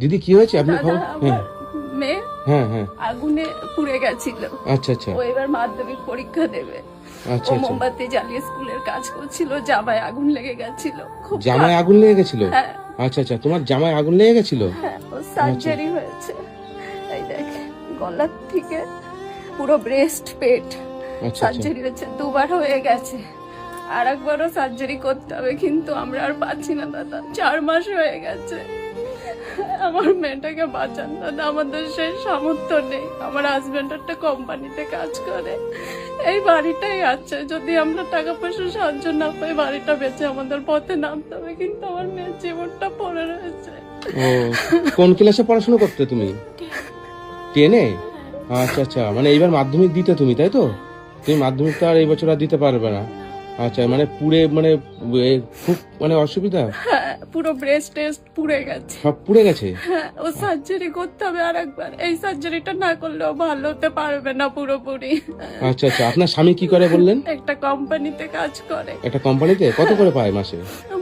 দিদি কি হয়েছে আপনি খবর? হ্যাঁ মেয়ে হ্যাঁ হ্যাঁ আগুনে পুড়ে গেছিল। আচ্ছা আচ্ছা ও এবার মাধ্যমিক পরীক্ষা দেবে। আচ্ছা ও আচ্ছা মোমবাতি জ্বালিয়ে স্কুলের কাজ করছিল, জামায় আগুন লেগে গেছিল। খুব জামায় আগুন লেগে গেছিল? হ্যাঁ আচ্ছা আচ্ছা তোমার জামায় আগুন লেগে গেছিল? হ্যাঁ, ও সার্জারি হয়েছে। এই দেখ গলার থেকে পুরো ব্রেস্ট পেট আচ্ছা আচ্ছা সার্জারি হয়েছে, দুবার হয়ে গেছে। আর একবারও সার্জারি করতে হবে, কিন্তু আমরা আর পাচ্ছি না দাদা। 4 মাস হয়ে গেছে। আমার মেয়েটাকে বাঁচান দাদা, আমাদের সেই সামর্থ্য নেই। আমার হাজবেন্ড একটা কোম্পানিতে কাজ করে, এই বাড়িটাই আছে। যদি আমরা টাকা পয়সা সাহায্য না পাই, বাড়িটা বেঁচে আমাদের পথে নামতে হবে। কিন্তু আমার মেয়ের জীবনটা পড়ে রয়েছে। ও কোন ক্লাসে পড়াশোনা করতে তুমি? 10-এ? আচ্ছা আচ্ছা মানে এইবার মাধ্যমিক দিতে তুমি, তাই তো? তুমি মাধ্যমিক তো আর এই বছর আর দিতে পারবে না। আচ্ছা মানে পুড়ে মানে খুব মানে অসুবিধা? হ্যাঁ, পুরো ব্রেস্ট টেস্ট পুড়ে গেছে। সব পুড়ে গেছে? হ্যাঁ, ও সার্জারি করতে হবে আর একবার। এই সার্জারিটা না করলেও ভালো হতে পারবে না পুরোপুরি। আচ্ছা আচ্ছা আপনার স্বামী কি করে বললেন? একটা কোম্পানিতে কাজ করে। একটা কোম্পানিতে? কত করে পায় মাসে?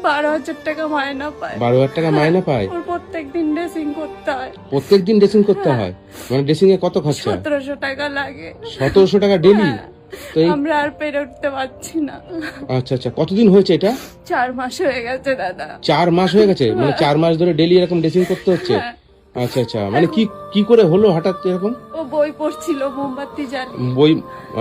12,000 টাকা মায়না পায়। 12,000 টাকা মাইনে পায়? ওর প্রত্যেকদিন ড্রেসিং করতে হয়। প্রত্যেকদিন ড্রেসিং করতে হয়? মানে ড্রেসিং এ কত খরচা? 1700 টাকা লাগে। 1700 টাকা ডেলি? তো এই আমরা আর পেরে উঠতে পারছি না। আচ্ছা আচ্ছা কতদিন হয়েছে এটা? 4 মাস হয়ে গেছে দাদা। 4 মাস হয়ে গেছে? মানে 4 মাস ধরে ডেলি এরকম ড্রেসিং করতে হচ্ছে? হ্যাঁ, আচ্ছা আচ্ছা মানে কি কি করে হলো হঠাৎ এরকম? ও বই পড়ছিল মোমবাতি জ্বালিয়ে। বই?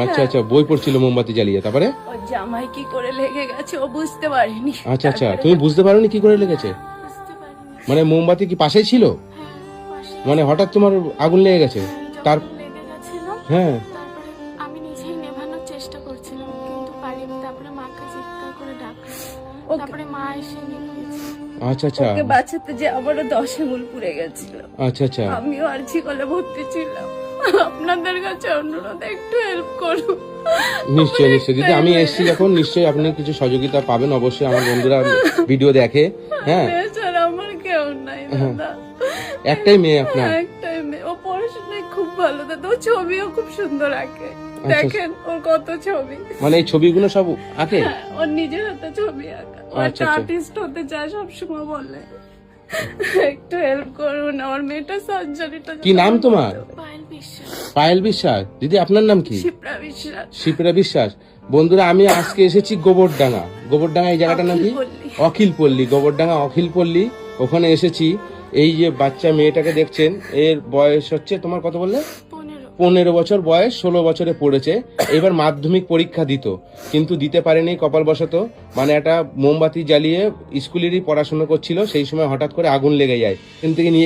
আচ্ছা আচ্ছা বই পড়ছিল মোমবাতি জ্বালিয়ে, তারপরে? ও জামাই কি করে লেগে গেছে ও বুঝতে পারিনি। আচ্ছা আচ্ছা তুমি বুঝতে পারোনি কি করে লেগেছে? বুঝতে পারিনি। মানে মোমবাতি কি পাশেই ছিল? হ্যাঁ, পাশে মানে হঠাৎ তোমার আগুন লেগে গেছে? তার যখন লেগে গেছিল, হ্যাঁ তারপরে আমি নিজেই নেভানোর চেষ্টা করছিলাম, কিন্তু পারিনি। তারপরে মাকে চিৎকার করে ডাকলাম, তারপরে মা এসে নিভিয়েছে। আচ্ছা আচ্ছা ওকে বাঁচাতে যে আবারও 10 আঙুল পুড়ে গেছিল। আচ্ছা আচ্ছা আমিও আর ঝিকলে ভর্তি ছিলাম। আপনাদের কাছে অনুরোধ, একটু হেল্প করুন। নিশ্চয়ই নিশ্চয়ই দিদি আমি এসেছি যখন নিশ্চয়ই আপনি কিছু সহযোগিতা পাবেন অবশ্যই। আমার বন্ধুরা ভিডিও দেখে। হ্যাঁ এছাড়া আমার কেউ নাই দাদা। একটাই মেয়ে আপনার? একটাই মেয়ে। ও পড়াশোনায় খুব ভালো দাদা, ও ছবিও খুব সুন্দর আঁকে। আচ্ছা। দেখেন ওর কত ছবি। মানে এই ছবিগুলো সব আঁকে? হ্যাঁ, ওর নিজের হাতে ছবি আঁকা। ও আচ্ছা, একটা আচ্ছা। আর্টিস্ট হতে চায় সবসময় বলে। একটু হেল্প করুন, আমার মেয়েটা সার্জারিটা। কি নাম তোমার? পায়েল বিশ্বাস। পায়েল বিশ্বাস। দিদি আপনার নাম কি? শিপ্রা বিশ্বাস। শিপ্রা বিশ্বাস। বন্ধুরা আমি আজকে এসেছি গোবরডাঙ্গা। গোবরডাঙ্গা এই জায়গাটার নাম কি? অখিলপল্লী। অখিলপল্লী। গোবরডাঙ্গা অখিলপল্লী ওখানে এসেছি। এই যে বাচ্চা মেয়েটাকে দেখছেন এর বয়স হচ্ছে তোমার কত বললে? 15 বছর বয়স, 16 বছরে পড়েছে। এবার মাধ্যমিক পরীক্ষা দিত কিন্তু দিতে পারেনি কপালবশত। মানে একটা মোমবাতি জ্বালিয়ে স্কুলেরই পড়াশোনা করছিল, সেই সময় হঠাৎ করে আগুন লেগে যায়। এখান থেকে নিয়ে